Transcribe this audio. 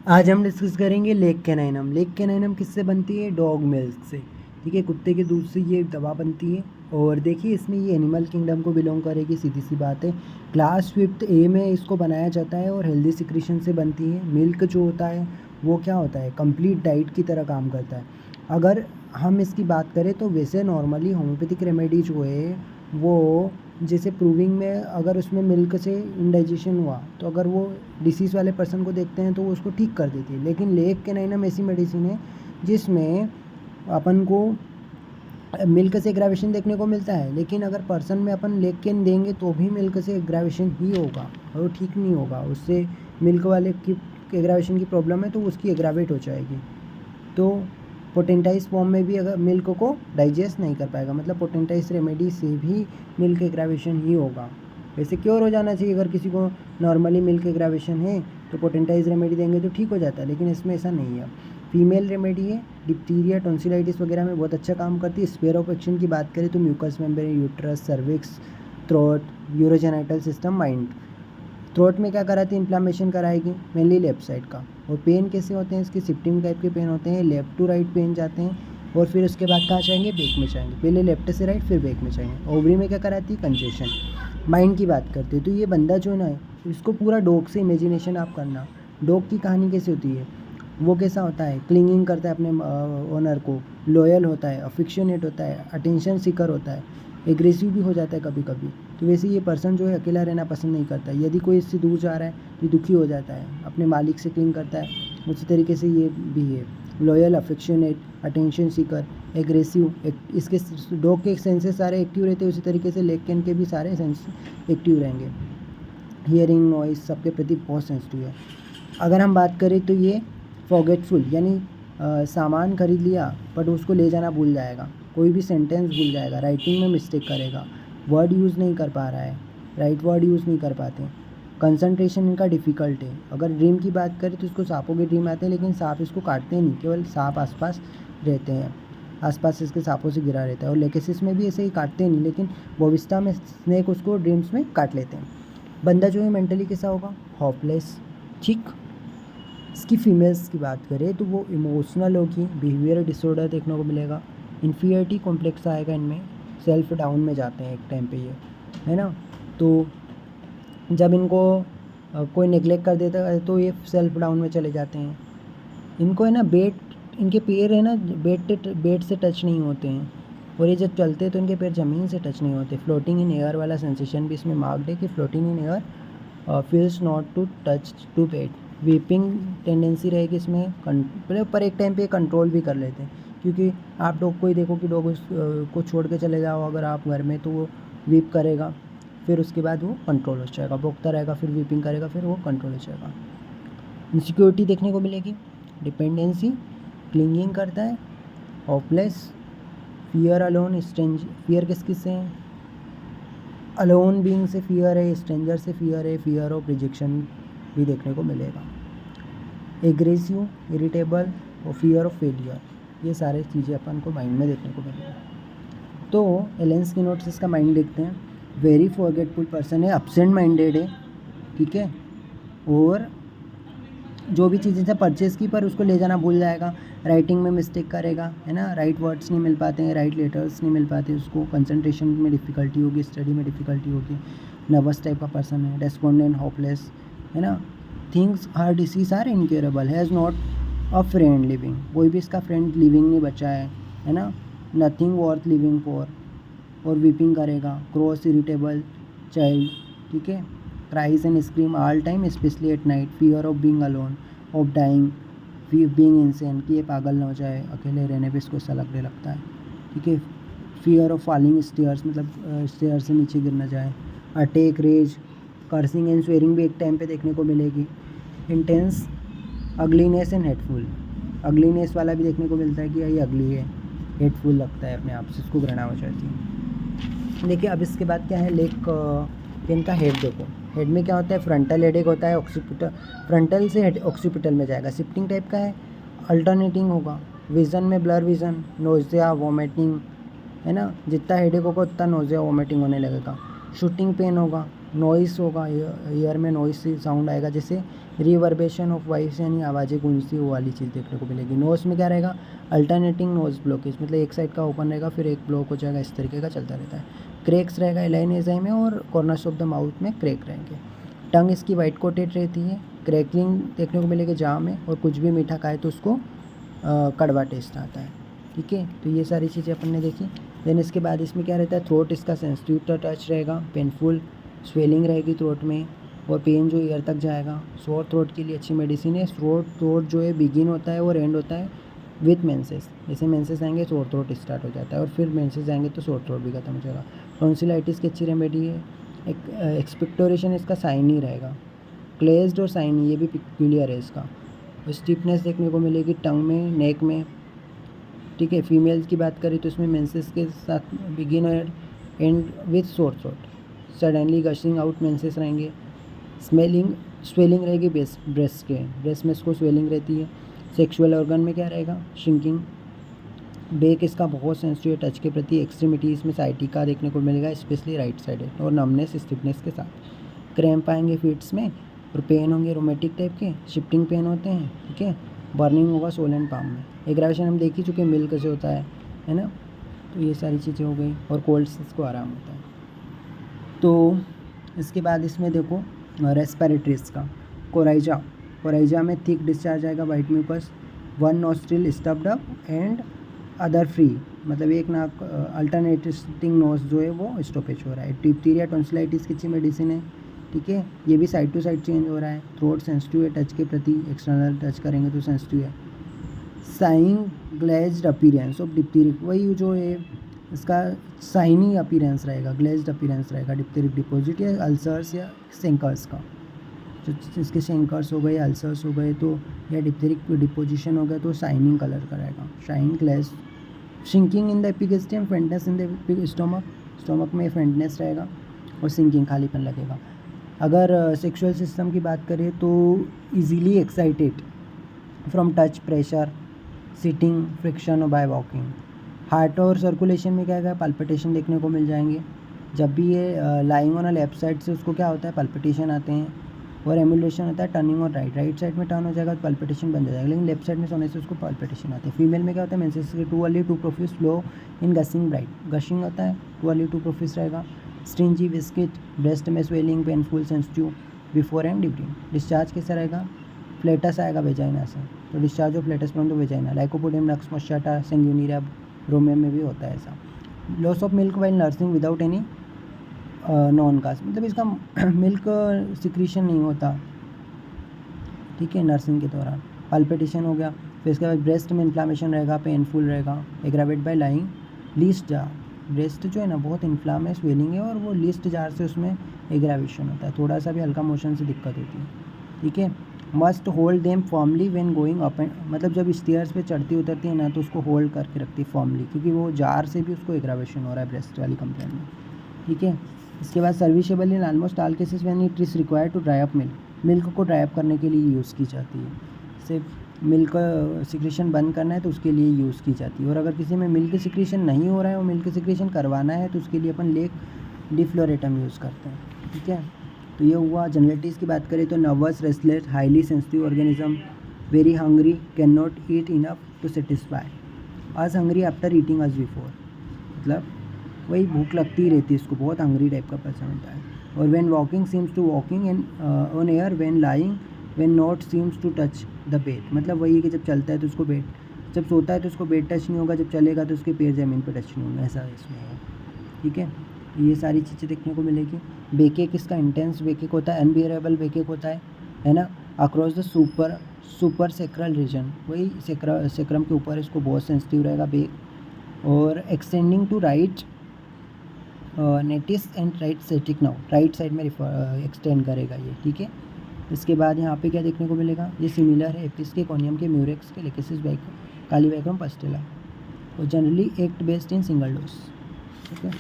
आज हम डिस्कस करेंगे लेक कैनाइनम। लेक कैनाइनम किससे बनती है? डॉग मिल्क से। ठीक है, कुत्ते के दूध से ये दवा बनती है। और देखिए इसमें ये एनिमल किंगडम को बिलोंग करेगी, सीधी सी बात है। क्लास 5th ए में इसको बनाया जाता है और हेल्दी सिक्रीशन से बनती है। मिल्क जो होता है वो क्या होता है, कंप्लीट डाइट की तरह काम करता है। अगर हम इसकी बात करें तो वैसे नॉर्मली होम्योपैथिक रेमेडी जो है वो, जैसे प्रूविंग में अगर उसमें मिल्क से इंडाइजेशन हुआ तो अगर वो डिसीज़ वाले पर्सन को देखते हैं तो वो उसको ठीक कर देती है। लेकिन लेक कैनाइनम ऐसी मेडिसिन है जिसमें अपन को मिल्क से एग्रावेशन देखने को मिलता है, लेकिन अगर पर्सन में अपन लेक कैन देंगे तो भी मिल्क से एग्रावेशन ही होगा और वो ठीक नहीं होगा। उससे मिल्क वाले की एग्रावेशन की प्रॉब्लम है तो उसकी एग्रावेट हो जाएगी। तो पोटेंटाइज फॉर्म में भी अगर मिल्क को डाइजेस्ट नहीं कर पाएगा, मतलब पोटेंटाइज रेमेडी से भी मिल्क एग्रावेशन ही होगा। वैसे क्योर हो जाना चाहिए, अगर किसी को नॉर्मली मिल्क एग्रावेशन है तो पोटेंटाइज रेमेडी देंगे तो ठीक हो जाता है, लेकिन इसमें ऐसा नहीं है। फीमेल रेमेडी है, डिप्टीरिया टॉन्सिलाइटिस वगैरह में बहुत अच्छा काम करती है। स्पेयर ऑफ एक्शन की बात करें तो mucus membrane, uterus, cervix, throat, urogenital system, mind. Throat में क्या कराती है? इन्फ्लामेशन कराएगी, मेनली लेफ्ट साइड का। और पेन कैसे होते हैं इसके? शिफ्टिंग टाइप के पेन होते हैं, लेफ्ट टू राइट पेन जाते हैं। और फिर उसके बाद कहाँ जाएंगे? बैक में जाएंगे। पहले लेफ्ट से राइट फिर बैक में जाएंगे। ओवरी में क्या कराती है? कंजेशन। माइंड की बात करते हैं तो ये बंदा जो है ना, इसको पूरा डॉग से इमेजिनेशन आप करना। डॉग की कहानी कैसे होती है, वो कैसा होता है? क्लिंगिंग करता है अपने ओनर को, लॉयल होता है, अफिक्शनेट होता है, अटेंशन सीकर होता है, एग्रेसिव भी हो जाता है कभी कभी। तो वैसे ये पर्सन जो है अकेला रहना पसंद नहीं करता। यदि कोई इससे दूर जा रहा है तो दुखी हो जाता है, अपने मालिक से क्लिंग करता है। उसी तरीके से ये भी है, loyal, affectionate, attention seeker, aggressive. इसके डॉग के सेंसेस सारे एक्टिव रहते हैं, उसी तरीके से लेग कैन के भी सारे सेंस एक्टिव रहेंगे। हियरिंग, नॉइज, सबके प्रति बहुत सेंसिटिव है। अगर हम बात करें तो ये फॉरगेटफुल, यानी सामान खरीद लिया बट उसको ले जाना भूल जाएगा, कोई भी सेंटेंस भूल जाएगा, राइटिंग में मिस्टेक करेगा, वर्ड यूज़ नहीं कर पा रहा है, राइट वर्ड यूज़ नहीं कर पाते। कंसंट्रेशन इनका डिफ़िकल्ट है। अगर ड्रीम की बात करें तो इसको सांपों के ड्रीम आते हैं, लेकिन सांप इसको काटते नहीं, केवल सांप आसपास रहते हैं, आसपास इसके सांपों से घिरा रहता है। और लेकेसिस में भी ऐसे ही काटते नहीं, लेकिन बोविस्टा में स्नेक उसको ड्रीम्स में काट लेते हैं। बंदा जो है मेंटली कैसा होगा? होपलेस, ठीक। इसकी फीमेल्स की बात करें तो वो इमोशनल होगी, बिहेवियर डिसऑर्डर देखने को मिलेगा, इन्फीरियरिटी कॉम्प्लेक्स आएगा इनमें, सेल्फ डाउन में जाते हैं एक टाइम पे ये, है ना। तो जब इनको कोई नेग्लेक्ट कर देता है तो ये सेल्फ डाउन में चले जाते हैं। इनको है ना बेड, इनके पैर है ना बेड से टच नहीं होते हैं, और ये जब चलते हैं तो इनके पैर ज़मीन से टच नहीं होते। फ्लोटिंग इन एयर वाला सेंसेशन भी इसमें मार्क्ड है कि floating in air feels not to touch to bed. Weeping tendency रहेगी इसमें, पर एक टाइम पे कंट्रोल भी कर लेते हैं, क्योंकि आप डॉग को ही देखो कि डॉग को छोड़ के चले जाओ अगर आप घर में, तो वो वीप करेगा, फिर उसके बाद वो कंट्रोल हो जाएगा, भौंकता रहेगा, फिर वीपिंग करेगा, फिर वो कंट्रोल हो जाएगा। इनसिक्योरिटी देखने को मिलेगी, डिपेंडेंसी, क्लिंगिंग करता है, hopeless, fear alone, strange, fear किस किस से है? अलोन बीइंग से फियर है, स्ट्रेंजर से फियर है, फियर ऑफ रिजेक्शन भी देखने को मिलेगा। एग्रेसिव, इरिटेबल और फियर ऑफ फेलियर, ये सारे चीज़ें अपन को माइंड में देखने को मिलेगा। तो एलेन स्किनोट से इसका माइंड देखते हैं। वेरी फॉरगेटफुल पर्सन है, अपसेंट माइंडेड है, ठीक है। और जो भी चीज़ें से परचेज़ की पर उसको ले जाना भूल जाएगा, राइटिंग में मिस्टेक करेगा, है ना, राइट वर्ड्स नहीं मिल पाते हैं, राइट लेटर्स नहीं मिल पाते उसको, कंसंट्रेशन में डिफ़िकल्टी होगी, स्टडी में डिफ़िकल्टी होगी, नर्वस टाइप का पर्सन है, डेस्पोंडेंट, होपलेस, है ना। Things her disease are incurable, has not a friend living, कोई भी इसका फ्रेंड लिविंग नहीं बचा है ना। नथिंग वर्थ लिविंग फॉर, और वीपिंग करेगा, क्रॉस, इरिटेबल चाइल्ड, ठीक है। Cries and scream all time especially at night, fear of being alone, of dying, being insane, कि ये पागल ना हो जाए, अकेले रहने पे इसको ऐसा लगने लगता है, ठीक है। फियर ऑफ फॉलिंग स्टेयर्स, मतलब स्टेयर से नीचे गिर ना जाए। Attack, rage, cursing and swearing भी एक टाइम पे देखने को मिलेगी। Intense, ugliness and hateful, ugliness वाला भी देखने को मिलता है कि ये अगली है, हेटफुल लगता है अपने आप से, इसको घृणा हो जाती है। देखिए अब इसके बाद क्या है, लेग पेन का हेड देखो। हेड में क्या होता है? फ्रंटल हेडेक होता है, ऑक्सीपिटल, फ्रंटल से हेड ऑक्सीपिटल में जाएगा, शिफ्टिंग टाइप का है, अल्टरनेटिंग होगा। विज़न में ब्लर विज़न, नोज़िया, वॉमिटिंग, है ना, जितना हेडेक होगा उतना नोज़िया वॉमिटिंग होने लगेगा। शूटिंग पेन होगा, नॉइस होगा, एयर में नॉइस साउंड आएगा, जैसे रिवर्बेशन ऑफ वॉइस यानी आवाज़ें गूंजती वो वाली चीज़ देखने को मिलेगी। नोज में क्या रहेगा, अल्टरनेटिंग नोज ब्लॉकेज, मतलब एक साइड का ओपन रहेगा फिर एक ब्लॉक हो जाएगा, इस तरीके का चलता रहता है। क्रैक्स रहेगा एलाइनेजाई में और कॉर्नर्स ऑफ द माउथ में क्रैक रहेंगे। टंग इसकी वाइट कोटेड रहती है। क्रैकलिंग देखने को मिलेगी जाम में, और कुछ भी मीठा खाए तो उसको कड़वा टेस्ट आता है। ठीक है, तो ये सारी चीज़ें अपन ने देखी। देन इसके बाद इसमें क्या रहता है, थ्रोट इसका सेंसिटिव टच रहेगा, पेनफुल स्वेलिंग रहेगी थ्रोट में, और पेन जो ईयर तक जाएगा। सोर थ्रोट के लिए अच्छी मेडिसिन है। थ्रोट जो है बिगिन होता है और एंड होता है विथ मेंसेस, जैसे मेंसेस आएंगे सोर थ्रोट स्टार्ट हो जाता है, और फिर मेंसेस आएंगे तो सोर थ्रोट भी खत्म हो जाएगा। टॉन्सिलाइटिस की अच्छी रेमेडी है। एक्सपेक्टोरेशन इसका साइनी रहेगा, क्लेज्ड और साइनी ये भी पिक्यूलियर है इसका। स्टिफनेस देखने को मिलेगी टंग में, नेक में। ठीक है, फीमेल्स की बात करें तो इसमें मेंसेस के साथ बिगिन और and with sore throat. Suddenly gushing out menses रहेंगे। स्वेलिंग रहेगी ब्रेस्ट में इसको स्वेलिंग रहती है। सेक्सुअल ऑर्गन में क्या रहेगा, श्रिंकिंग। बेक इसका बहुत सेंसिटिव टच के प्रति। एक्सट्रीमिटीज़ में साइटिका देखने को मिलेगा, स्पेशली राइट साइड, और नमनेस स्टिफनेस के साथ। क्रैम्प आएंगे फीट्स में, और पेन होंगे रोमेटिक टाइप के, शिफ्टिंग पेन होते हैं। ठीक है, बर्निंग होगा सोल एंड पाम में। एग्रावेशन हम देख ही चुके, मिल्क से होता है ना। तो ये सारी चीज़ें हो गई, और कोल्ड को आराम होता है। तो इसके बाद इसमें देखो रेस्पिरेटरीज का। कोराइजा में थिक डिस्चार्ज आएगा, white mucus. One nostril stuffed up and other free, मतलब एक नाक अल्टरनेटिंग नोज जो है वो स्टॉपेज हो रहा है। डिप्थीरिया टॉन्सिलाइटिस की अच्छी मेडिसिन है। ठीक है, ये भी साइड टू साइड चेंज हो रहा है। थ्रोट सेंसिटिव है टच के प्रति, एक्सटर्नल टच करेंगे तो सेंसिटिव है। साइंग ग्लेज्ड अपीरेंस ऑफ डिप्थीरिक, वही जो है इसका साइनी अपीरेंस रहेगा, ग्लेज्ड अपीरेंस रहेगा डिप्थीरिक डिपॉजिट या अल्सर्स या सेंकर्स का। जो इसके सेंकर्स हो गए, अल्सर्स हो गए तो, या डिप्थीरिक डिपोजिशन हो गया तो साइनिंग कलर का रहेगा, shine glaze. Sinking in the epigastrium, faintness in the stomach में फेंटनेस रहेगा, और सिंकिंग खालीपन लगेगा। अगर सेक्सुअल सिस्टम की बात करें तो easily excited from touch, pressure, sitting, friction और बाय वॉकिंग। हार्ट और सर्कुलेशन में क्या है, पल्पिटेशन देखने को मिल जाएंगे। जब भी ये लाइंग ऑन लेफ्ट साइड से उसको क्या होता है, पल्पिटेशन आते हैं। और एमुलेशन होता है टर्निंग और राइट साइड में टर्न हो जाएगा तो पल्पिटेशन बन जाएगा, लेकिन लेफ्ट साइड में सोने से उसको पल्पिटेशन आते हैं। फीमेल में क्या होता है, मेंसेस के too early too profuse flow in gushing होता है, टू अर्ली टू प्रोफ्यूज रहेगा। स्ट्रिंजी विस्किट, ब्रेस्ट में swelling, painful, sensitive before and during. Discharge कैसा रहेगा, फ्लेटस आएगा वेजाइना से, तो discharge of flatus from the vagina. Lycopodium, nux moschata, sanguinaria, bromium में भी होता है ऐसा। Loss of milk while nursing without any known cause, मतलब इसका मिल्क सिक्रीशन नहीं होता। ठीक है, नर्सिंग के दौरान। पल्पिटेशन हो गया। फिर इसके बाद ब्रेस्ट में इन्फ्लामेशन रहेगा, पेनफुल रहेगा, aggravate bye lying least jar. Breast जो है ना बहुत इन्फ्लाम है, स्वेलिंग है, और वो लीस्ट जार से उसमें एग्रावेशन होता है, थोड़ा सा भी हल्का मोशन से दिक्कत होती है। ठीक है, must hold them formally when going up and, मतलब जब स्टेयर्स पे चढ़ती उतरती है ना तो उसको होल्ड करके रखती है फॉर्मली, क्योंकि वो जार से भी उसको एग्रावेशन हो रहा है ब्रेस्ट वाली कंप्लेंट में। ठीक है, इसके बाद serviceable in almost all cases when it is required to dry up milk को ड्राई अप करने के लिए यूज़ की जाती है। सिर्फ मिल्क सिक्रीशन बंद करना है तो उसके लिए यूज़ की जाती है। और अगर किसी में मिल्क सिक्रीशन नहीं हो रहा है और मिल्क सिक्रीशन करवाना है तो उसके लिए अपन लेक डिफ्लोरेटम यूज़ करते हैं। ठीक है, तो ये हुआ। जनरलिटीज़ की बात करें तो nervous, restless, highly sensitive organism, very hungry, can not eat enough to satisfy, as hungry after eating as before, मतलब वही भूख लगती ही रहती है इसको, बहुत हंग्री टाइप का पर्सन होता है। और when walking seems to walking in on air, when lying, when not seems to touch the bed, मतलब वही है कि जब चलता है तो उसको बेड, जब सोता है तो उसको बेड टच नहीं होगा, जब चलेगा तो उसके पैर ज़मीन पर टच नहीं होंगे, ऐसा इसमें है। ठीक है, ये सारी चीज़ें देखने को मिलेगी। बेकेक इसका इंटेंस बेकेक होता है, अनबियरेबल बेकेक होता है ना। Across the super sacral region, वही सेक्रम के ऊपर इसको बहुत सेंसिटिव रहेगा बेक। और extending to right nates and right sciatic now, right side में एक्सटेंड करेगा ये। ठीक है, इसके बाद यहाँ पे क्या देखने को मिलेगा, ये सिमिलर है एपिस के, कॉनियम के, म्यूरेक्स के, लेकेसिस बैक, कालीबैक्रम पस्टेला, और generally act based in single dose. ठीक है।